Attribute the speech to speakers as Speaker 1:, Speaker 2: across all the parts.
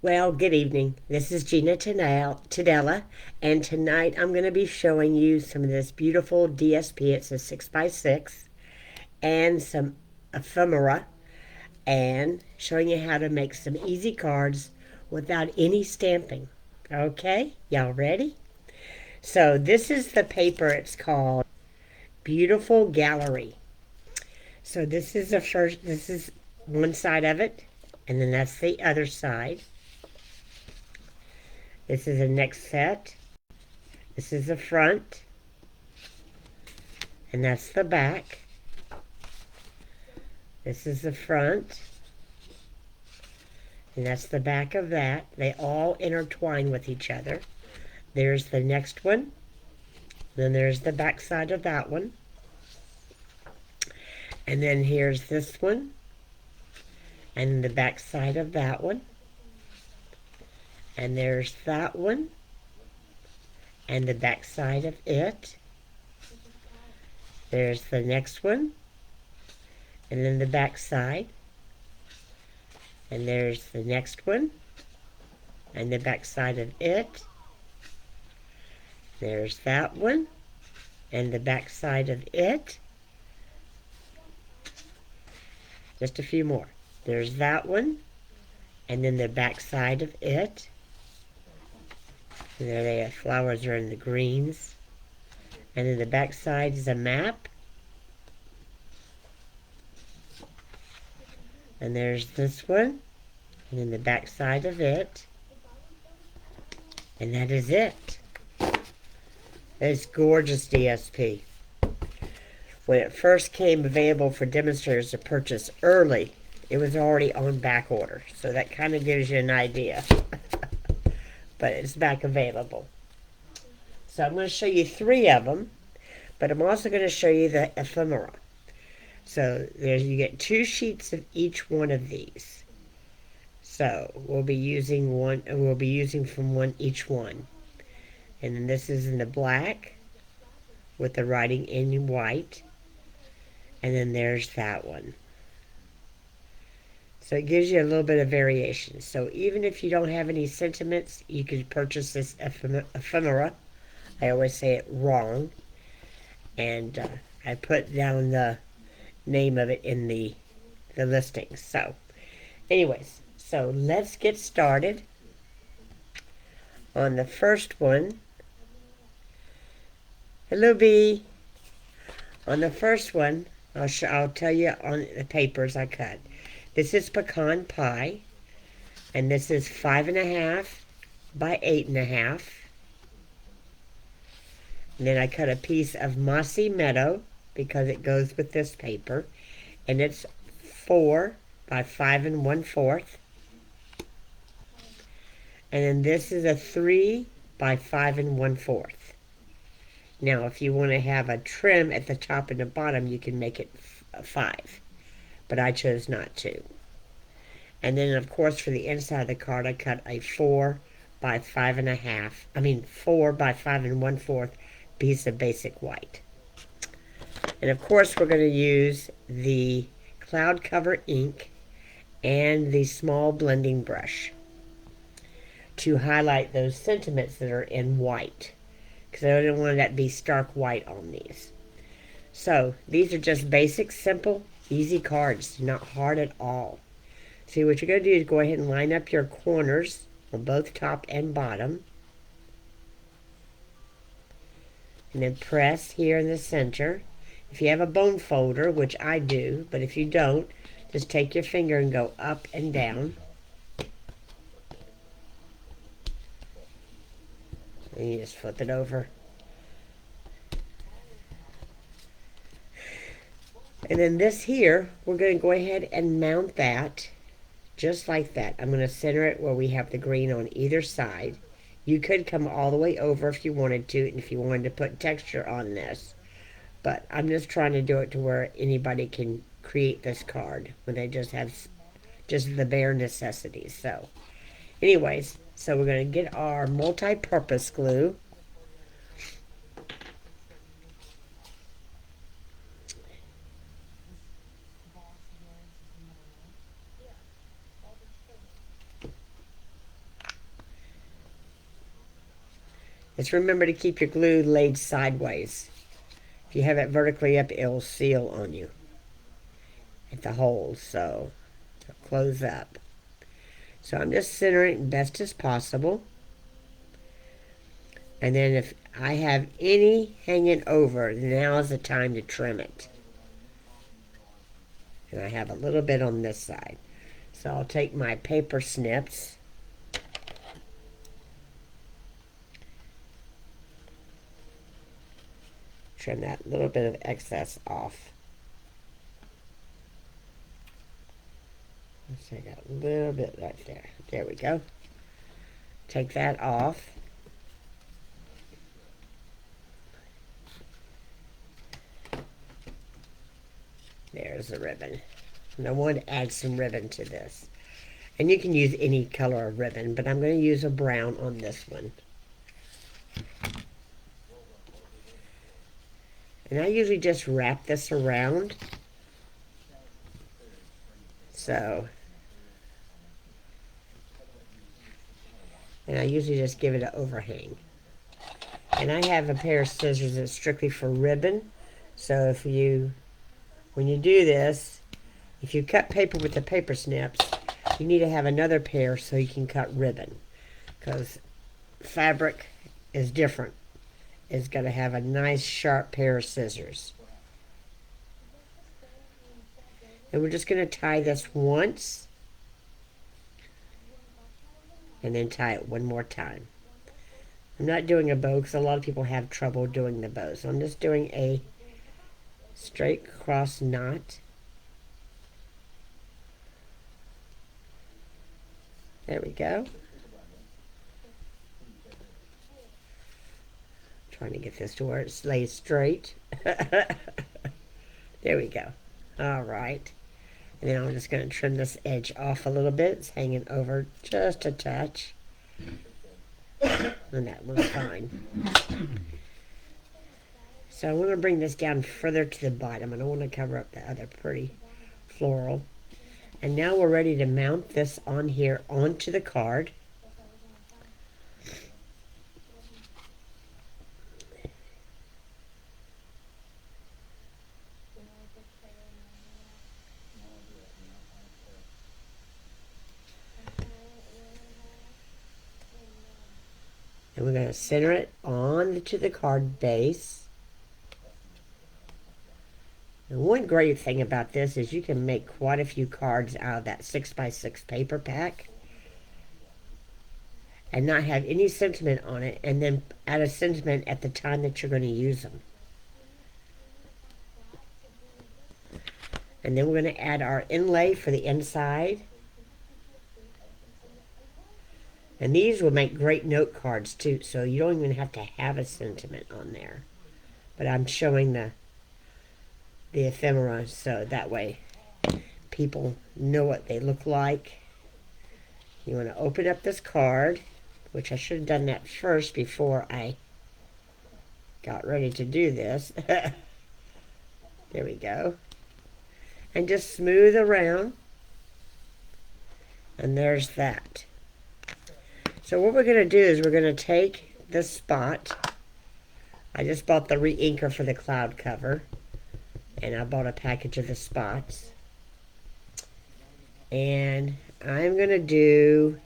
Speaker 1: Well, good evening. This is Gina Tadella, and tonight I'm going to be showing you some of this beautiful DSP. It's a 6x6, and some ephemera, and showing you how to make some easy cards without any stamping. Okay, y'all ready? So this is the paper. It's called Beautiful Gallery. So this is one side of it, and then that's the other side. This is the next set. This is the front, and that's the back. This is the front, and that's the back of that. They all intertwine with each other. There's the next one. Then there's the back side of that one. And then here's this one, and the back side of that one. And there's that one, and the back side of it. There's the next one, and then the back side. And there's the next one, and the back side of it. There's that one, and the back side of it. Just a few more. There's that one, and then the back side of it. And there they have flowers are in the greens. And then the back side is a map. And there's this one, and then the back side of it. And that is it. It's gorgeous DSP. When it first came available for demonstrators to purchase early, it was already on back order. So that kind of gives you an idea. But it's back available. So I'm going to show you 3 of them, but I'm also going to show you the ephemera. So you get 2 sheets of each one of these. So we'll be using from one each one. And then this is in the black with the writing in white. And then there's that one. So it gives you a little bit of variation. So even if you don't have any sentiments, you can purchase this ephemera. I always say it wrong. And I put down the name of it in the listings. So anyways, so let's get started. On the first one, hello B. On the first one, I'll tell you on the papers I cut. This is pecan pie, and this is 5.5 by 8.5. And then I cut a piece of mossy meadow because it goes with this paper, and it's 4 by 5 1/4. And then this is a 3 by 5 1/4. Now, if you want to have a trim at the top and the bottom, you can make it 5. But I chose not to. And then, of course, for the inside of the card, I cut a 4 by 5.5. 4 by 5 1/4 piece of basic white. And of course, we're going to use the cloud cover ink and the small blending brush to highlight those sentiments that are in white, because I don't want that to be stark white on these. So these are just basic, simple, easy cards, not hard at all. See, what you're going to do is go ahead and line up your corners on both top and bottom, and then press here in the center. If you have a bone folder, which I do, but if you don't, just take your finger and go up and down. And you just flip it over. And then this here, we're going to go ahead and mount that just like that. I'm going to center it where we have the green on either side. You could come all the way over if you wanted to, and if you wanted to put texture on this. But I'm just trying to do it to where anybody can create this card when they just have just the bare necessities. So anyways, so we're going to get our multi-purpose glue. Just remember to keep your glue laid sideways. If you have it vertically up, it'll seal on you at the holes, so it'll close up. So I'm just centering it best as possible. And then if I have any hanging over, now is the time to trim it. And I have a little bit on this side. So I'll take my paper snips. Trim that little bit of excess off. Let's take that little bit right there. There we go. Take that off. There's the ribbon. And I want to add some ribbon to this. And you can use any color of ribbon, but I'm going to use a brown on this one. And I usually just wrap this around. So, and I usually just give it an overhang. And I have a pair of scissors that's strictly for ribbon. So if you, when you do this, if you cut paper with the paper snips, you need to have another pair so you can cut ribbon. Because fabric is different. It's got to have a nice sharp pair of scissors. And we're just going to tie this once. And then tie it one more time. I'm not doing a bow because a lot of people have trouble doing the bow. So I'm just doing a straight cross knot. There we go. Trying to get this to where it lays straight. There we go. All right. And then I'm just going to trim this edge off a little bit. It's hanging over just a touch. And that looks fine. So I want to bring this down further to the bottom. I don't want to cover up the other pretty floral. And now we're ready to mount this on here onto the card. And we're going to center it onto the card base. And one great thing about this is you can make quite a few cards out of that 6x6 paper pack and not have any sentiment on it, and then add a sentiment at the time that you're going to use them. And then we're going to add our inlay for the inside. And these will make great note cards too, so you don't even have to have a sentiment on there. But I'm showing the ephemera so that way people know what they look like. You want to open up this card, which I should have done that first before I got ready to do this. There we go. And just smooth around. And there's that. So what we're going to do is we're going to take this spot. I just bought the re-inker for the cloud cover. And I bought a package of the spots. And I'm going to do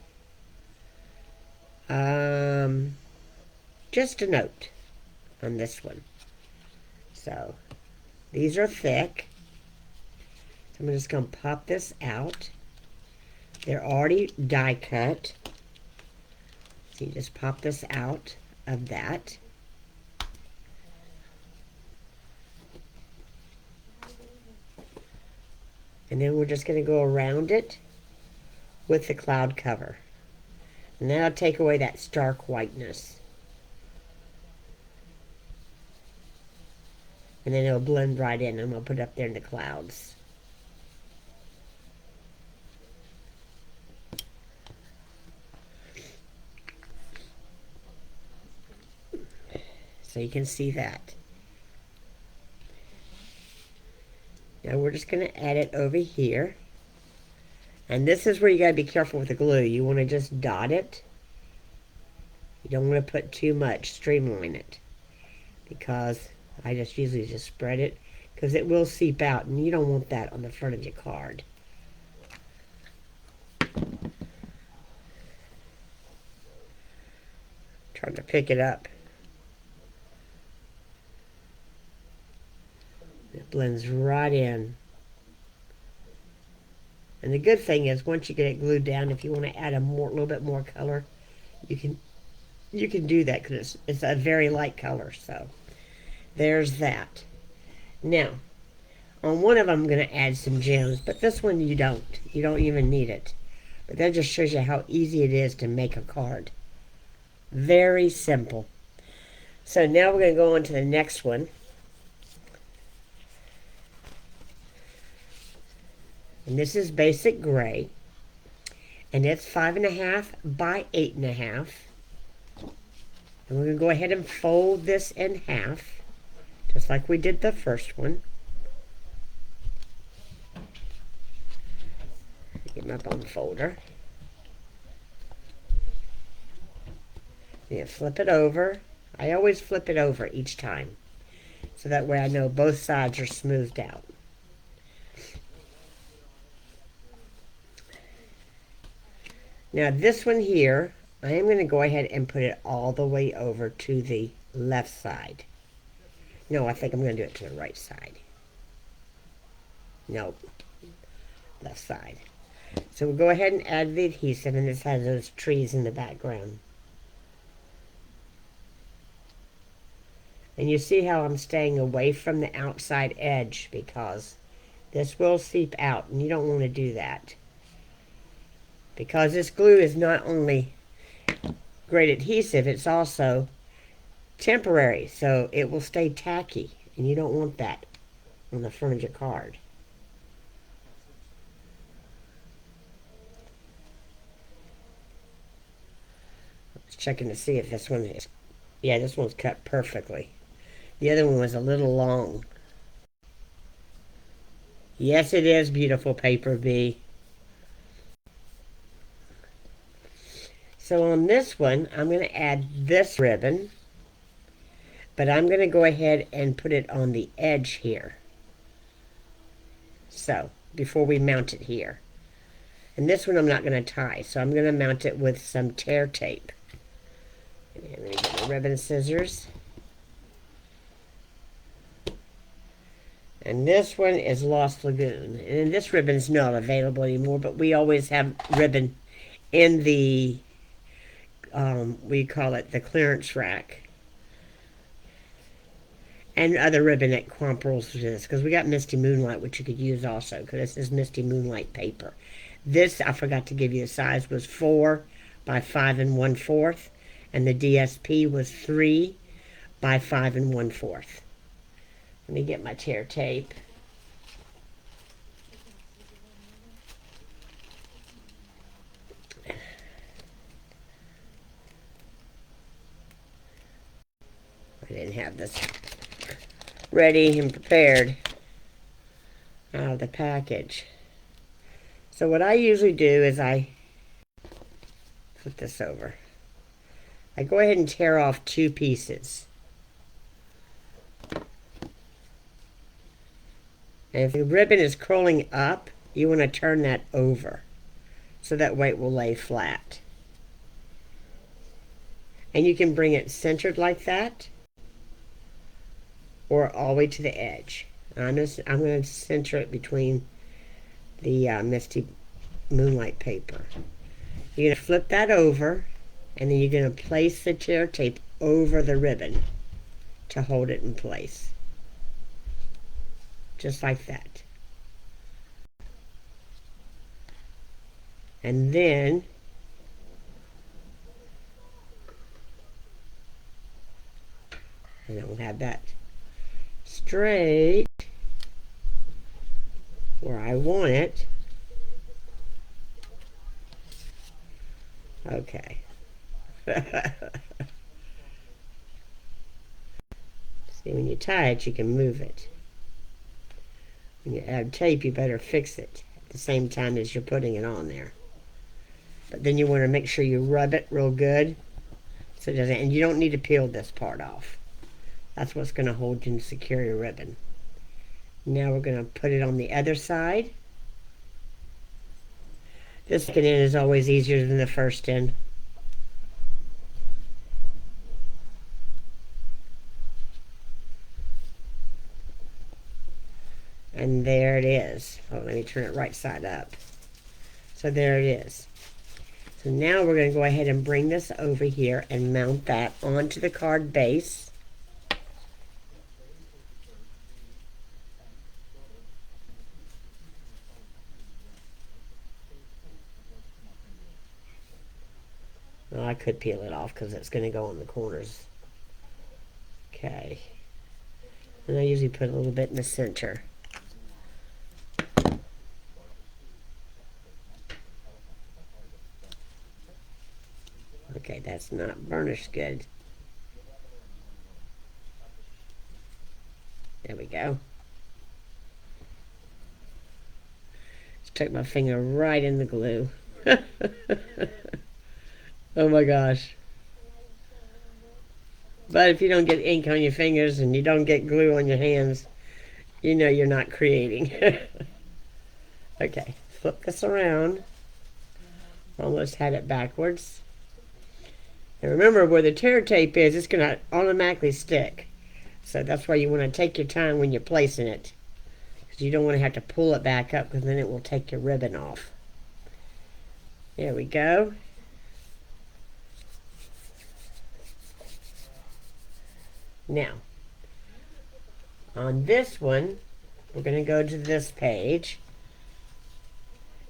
Speaker 1: just a note on this one. So these are thick. So I'm just going to pop this out. They're already die cut. So you just pop this out of that. And then we're just going to go around it with the cloud cover. And that'll take away that stark whiteness. And then it'll blend right in. I'm going to put it up there in the clouds. So you can see that. Now we're just going to add it over here. And this is where you got to be careful with the glue. You want to just dot it. You don't want to put too much. Streamline it, because I just usually just spread it, because it will seep out, and you don't want that on the front of your card. Trying to pick it up. It blends right in. And the good thing is, once you get it glued down, if you want to add a little bit more color, you can do that, because it's a very light color. So there's that. Now, on one of them, I'm going to add some gems, but this one you don't. You don't even need it. But that just shows you how easy it is to make a card. Very simple. So now we're going to go on to the next one. And this is basic gray. And it's 5.5 by 8.5. And we're going to go ahead and fold this in half, just like we did the first one. Get my bone folder. Yeah, flip it over. I always flip it over each time, so that way I know both sides are smoothed out. Now this one here, I am going to go ahead and put it all the way over to the left side. No, I think I'm going to do it to the right side. Nope. Left side. So we'll go ahead and add the adhesive, and this has those trees in the background. And you see how I'm staying away from the outside edge, because this will seep out, and you don't want to do that. Because this glue is not only great adhesive, it's also temporary, so it will stay tacky, and you don't want that on the front of your card. I was checking to see if this one is, yeah, this one's cut perfectly. The other one was a little long. Yes, it is beautiful paper, B. So on this one, I'm going to add this ribbon, but I'm going to go ahead and put it on the edge here. So, before we mount it here. And this one I'm not going to tie, so I'm going to mount it with some tear tape. And let me get my ribbon scissors. And this one is Lost Lagoon. And this ribbon's not available anymore, but we always have ribbon in the, we call it the clearance rack. And other ribbon at Quamprels for this, because we got Misty Moonlight, which you could use also, because this is Misty Moonlight paper. This, I forgot to give you the size, was 4 by 5 1/4, and the DSP was 3 by 5 1/4. Let me get my tear tape. I didn't have this ready and prepared out of the package. So what I usually do is I flip this over. I go ahead and tear off 2 pieces. And if the ribbon is curling up, you want to turn that over, so that way it will lay flat. And you can bring it centered like that, or all the way to the edge. I'm going to center it between the Misty Moonlight paper. You're going to flip that over, and then you're going to place the tear tape over the ribbon to hold it in place. Just like that. And then I don't have that straight where I want it. Okay. See, when you tie it, you can move it. When you add tape, you better fix it at the same time as you're putting it on there. But then you want to make sure you rub it real good, So it doesn't, and you don't need to peel this part off. That's what's going to hold you and secure your ribbon. Now we're going to put it on the other side. This second end is always easier than the first end. And there it is. Oh, let me turn it right side up. So there it is. So now we're going to go ahead and bring this over here and mount that onto the card base. Well, I could peel it off because it's going to go on the corners. Okay. And I usually put a little bit in the center. Okay, that's not burnished good. There we go. Just took my finger right in the glue. Oh my gosh. But if you don't get ink on your fingers and you don't get glue on your hands, you know you're not creating. Okay, flip this around. Almost had it backwards. And remember, where the tear tape is, it's going to automatically stick. So that's why you want to take your time when you're placing it. Because you don't want to have to pull it back up, because then it will take your ribbon off. There we go. Now, on this one, we're going to go to this page.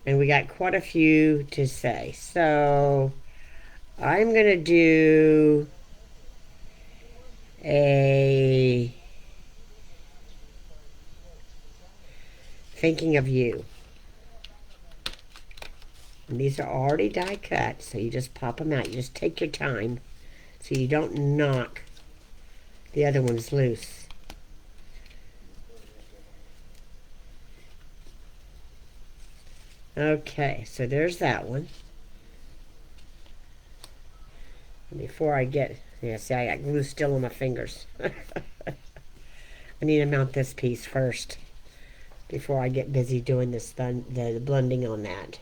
Speaker 1: And we got quite a few to say. So, I'm going to do a thinking of you. And these are already die cut, so you just pop them out. You just take your time so you don't knock the other ones loose. Okay, so there's that one. Before I get, yeah, see, I got glue still on my fingers. I need to mount this piece first before I get busy doing this the blending on that.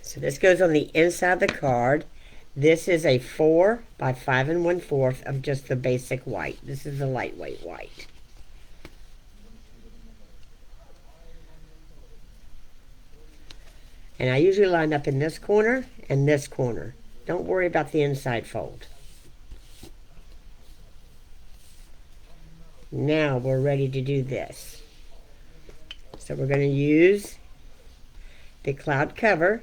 Speaker 1: So this goes on the inside of the card. This is a 4 by 5 1/4 of just the basic white. This is the lightweight white. And I usually line up in this corner and this corner. Don't worry about the inside fold. Now we're ready to do this. So we're going to use the cloud cover.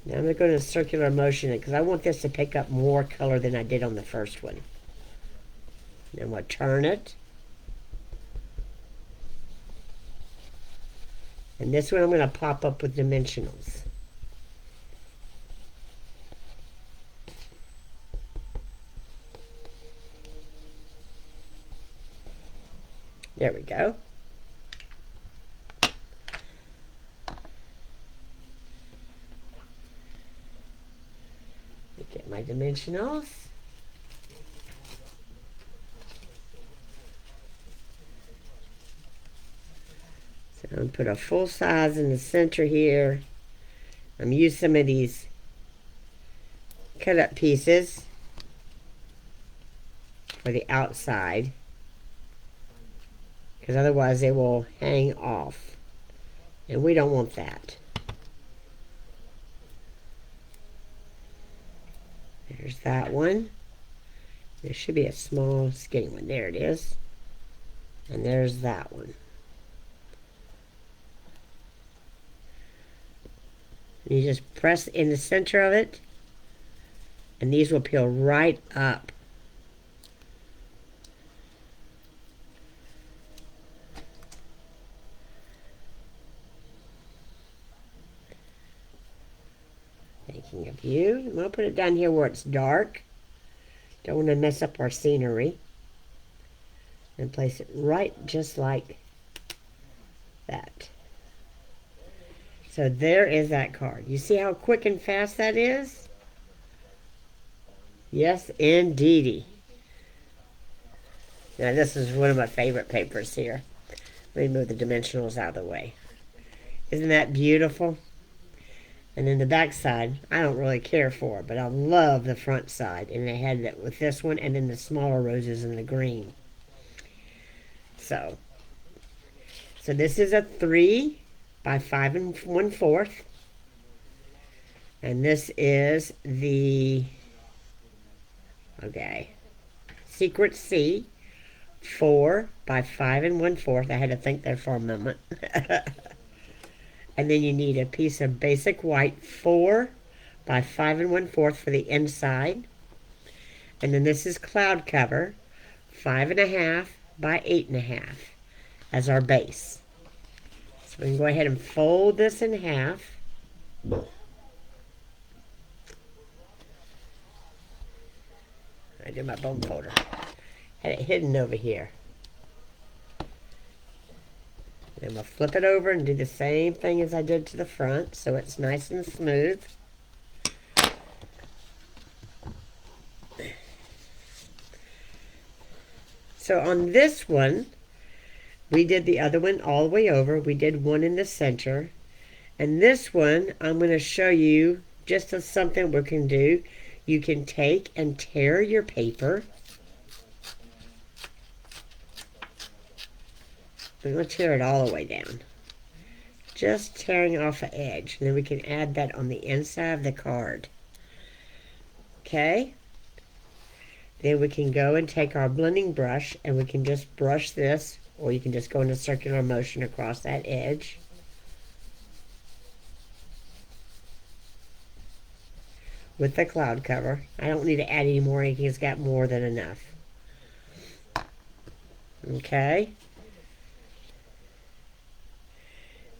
Speaker 1: Now I'm going to go to circular motion because I want this to pick up more color than I did on the first one. Then we'll turn it. And this one I'm going to pop up with dimensionals. There we go. Get my dimensionals. So I'm going to put a full size in the center here. I'm going to use some of these cut up pieces for the outside, because otherwise they will hang off, and we don't want that. There's that one. There should be a small skinny one. There it is. And there's that one. And you just press in the center of it, and these will peel right up. Thinking of you. I'm going to put it down here where it's dark. Don't want to mess up our scenery. and place it right just like that. So there is that card. You see how quick and fast that is? Yes, indeedy. Now this is one of my favorite papers here. Let me move the dimensionals out of the way. Isn't that beautiful? And then the back side, I don't really care for, but I love the front side. And they had that with this one, and then the smaller roses in the green. So this is a 3 by 5 1/4. And this is the, okay, Secret C, 4 by 5 1/4. I had to think there for a moment. And then you need a piece of basic white, 4 by 5 1/4 for the inside. And then this is cloud cover, 5 1/2 by 8 1/2 as our base. So we can go ahead and fold this in half. I did my bone folder. Had it hidden over here. I'm going to flip it over and do the same thing as I did to the front, so it's nice and smooth. So on this one, we did the other one all the way over. We did one in the center. And this one, I'm going to show you just as something we can do. You can take and tear your paper. I'm going to tear it all the way down. Just tearing off an edge. And then we can add that on the inside of the card. Okay? Then we can go and take our blending brush and we can just brush this, or you can just go in a circular motion across that edge. With the cloud cover. I don't need to add any more. It's got more than enough. Okay?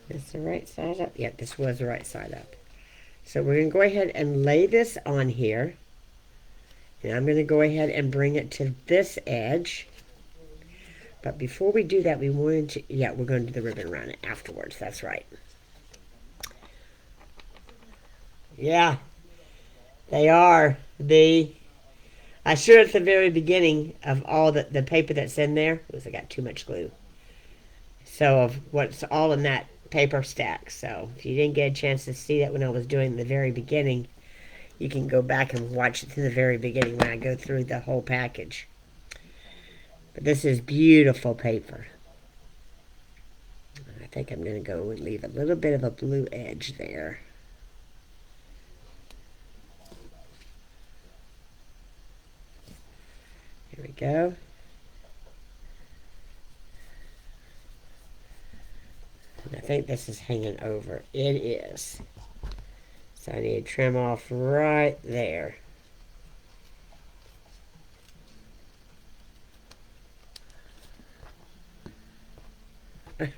Speaker 1: Is the right side up? Yep, this was the right side up. So we're going to go ahead and lay this on here. And I'm going to go ahead and bring it to this edge. But before we do that, we wanted to, yeah, we're going to do the ribbon around it afterwards. That's right. Yeah, they are. I showed at the very beginning of all the paper that's in there. I got too much glue. So of what's all in that paper stack. So if you didn't get a chance to see that when I was doing the very beginning, you can go back and watch it to the very beginning when I go through the whole package. But this is beautiful paper. I think I'm going to go and leave a little bit of a blue edge there. Here we go. And I think this is hanging over. It is. So I need to trim off right there. I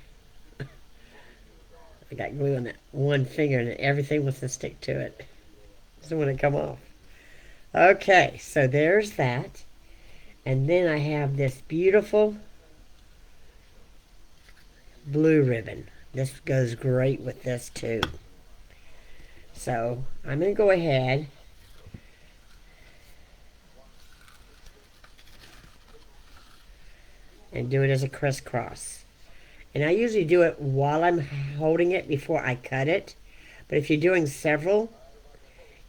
Speaker 1: got glue on that one finger and everything wants to stick to it. Doesn't want to come off. Okay, so there's that. And then I have this beautiful blue ribbon. This goes great with this too. So I'm going to go ahead and do it as a crisscross. And I usually do it while I'm holding it before I cut it. But if you're doing several,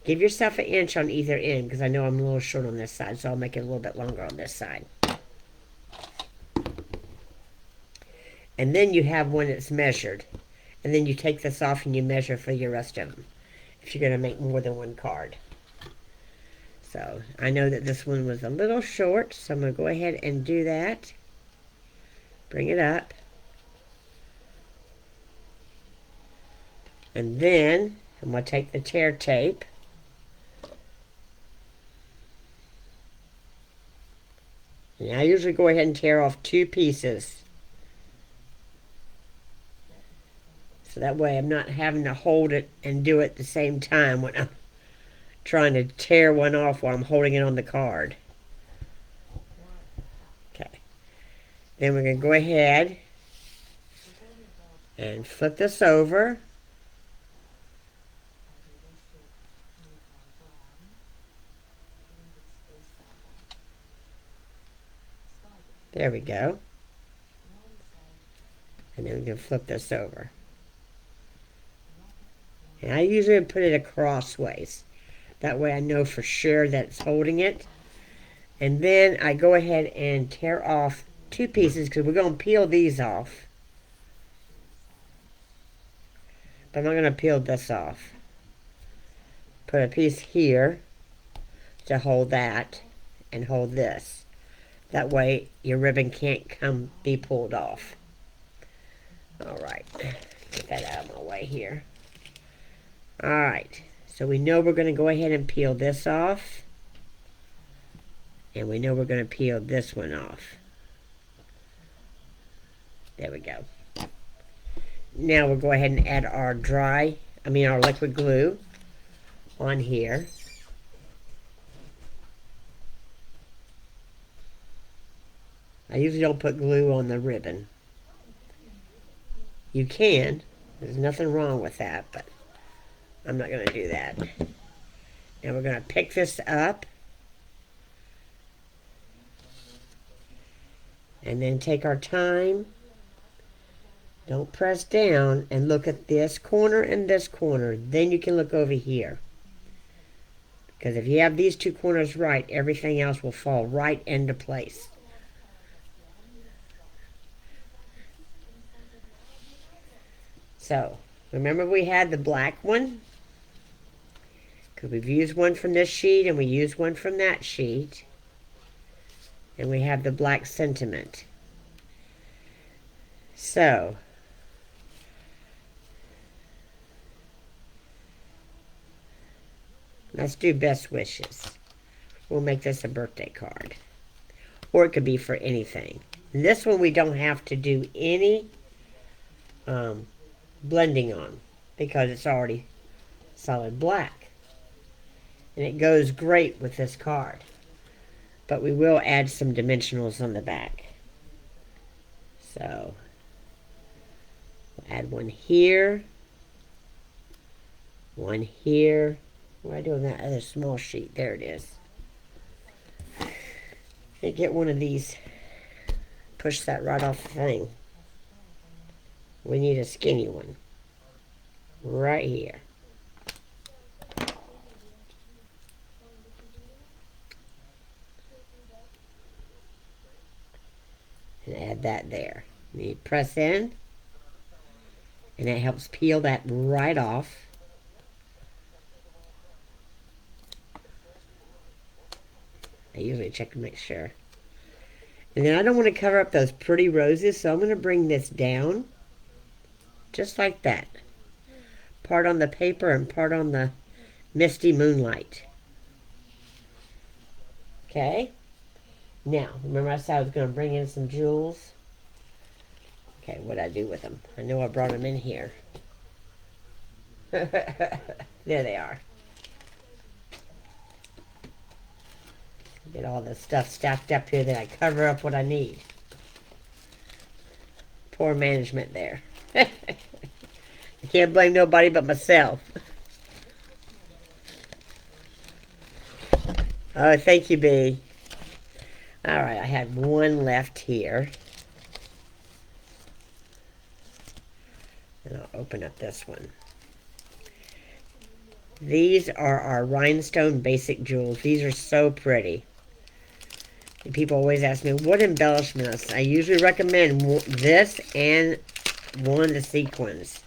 Speaker 1: give yourself an inch on either end, because I know I'm a little short on this side, so I'll make it a little bit longer on this side. And then you have one that's measured. And then you take this off and you measure for your rest of them, if you're going to make more than one card. So I know that this one was a little short, so I'm going to go ahead and do that. Bring it up. And then I'm going to take the tear tape. And I usually go ahead and tear off 2 pieces. So that way I'm not having to hold it and do it at the same time when I'm trying to tear one off while I'm holding it on the card. Okay. Then we're going to go ahead and flip this over. There we go. And then we can flip this over. And I usually put it crossways. That way I know for sure that it's holding it. And then I go ahead and tear off 2 pieces because we're going to peel these off. But I'm not going to peel this off. Put a piece here to hold that and hold this. That way your ribbon can't be pulled off. Alright, get that out of my way here. Alright, so we know we're going to go ahead and peel this off. And we know we're going to peel this one off. There we go. Now we'll go ahead and add our our liquid glue on here. I usually don't put glue on the ribbon. You can. There's nothing wrong with that, but I'm not going to do that. Now we're going to pick this up. And then take our time. Don't press down and look at this corner and this corner. Then you can look over here. Because if you have these 2 corners right, everything else will fall right into place. So, remember we had the black one? Because we've used one from this sheet and we used one from that sheet. And we have the black sentiment. So, let's do best wishes. We'll make this a birthday card. Or it could be for anything. And this one we don't have to do any blending on because it's already solid black. And it goes great with this card. But we will add some dimensionals on the back. So, we'll add one here. One here. What do I do on that other small sheet? There it is. And get one of these. Push that right off the thing. We need a skinny one. Right here. And add that there. You press in. And it helps peel that right off. I usually check to make sure. And then I don't want to cover up those pretty roses, so I'm going to bring this down. Just like that. Part on the paper and part on the misty moonlight. Okay. Now, remember I said I was going to bring in some jewels? Okay, what'd I do with them? I know I brought them in here. There they are. Get all the stuff stacked up here that I cover up what I need. Poor management there. I can't blame nobody but myself. Oh, thank you, Bee. Alright, I had one left here. And I'll open up this one. These are our rhinestone basic jewels. These are so pretty. And people always ask me, what embellishments? I usually recommend this and one of the sequins.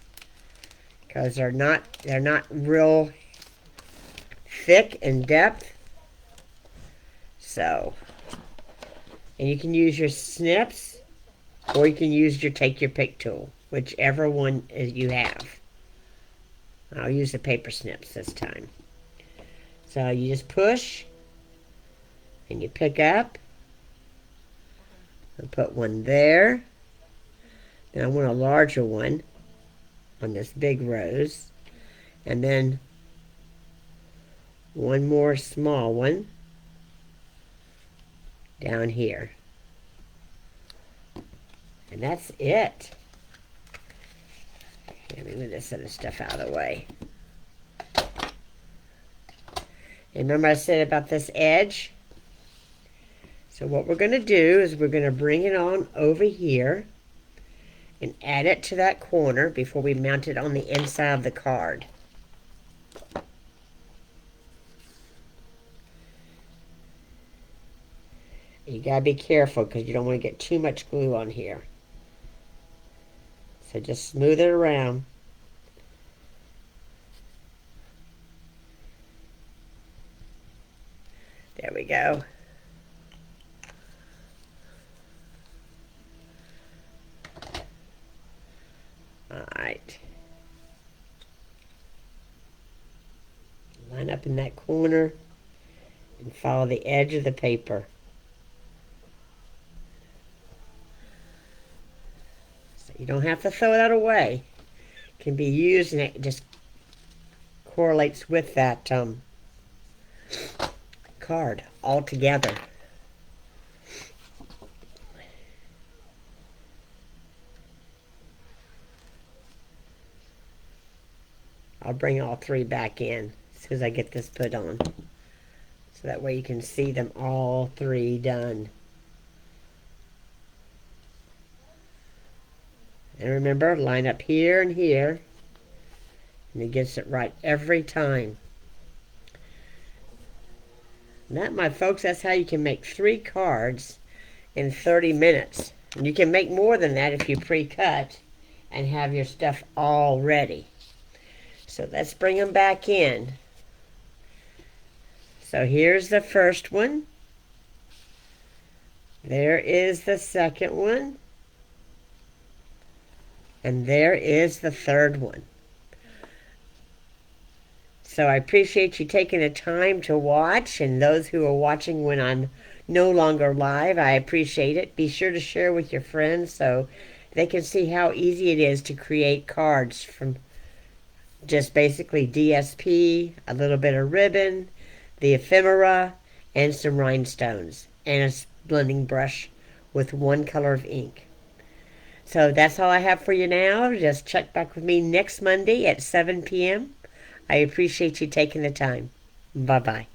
Speaker 1: Because they're not real thick in depth. So, and you can use your snips, or you can use your take your pick tool, whichever one you have. I'll use the paper snips this time. So you just push, and you pick up, and put one there. Then I want a larger one on this big rose, and then one more small one down here. And that's it. Let me move this other stuff out of the way. And remember I said about this edge? So what we're going to do is we're going to bring it on over here and add it to that corner before we mount it on the inside of the card. You gotta be careful because you don't want to get too much glue on here. So just smooth it around. There we go. Alright. Line up in that corner and follow the edge of the paper. So you don't have to throw that away. It can be used and it just correlates with that card all together. I'll bring all three back in as soon as I get this put on. So that way you can see them all three done. And remember, line up here and here. And it gets it right every time. And that, my folks, that's how you can make 3 cards in 30 minutes. And you can make more than that if you pre-cut and have your stuff all ready. So let's bring them back in. So here's the first one. There is the second one. And there is the third one. So I appreciate you taking the time to watch, and those who are watching when I'm no longer live, I appreciate it. Be sure to share with your friends so they can see how easy it is to create cards from just basically DSP, a little bit of ribbon, the ephemera, and some rhinestones, and a blending brush with one color of ink. So that's all I have for you now. Just check back with me next Monday at 7 p.m. I appreciate you taking the time. Bye-bye.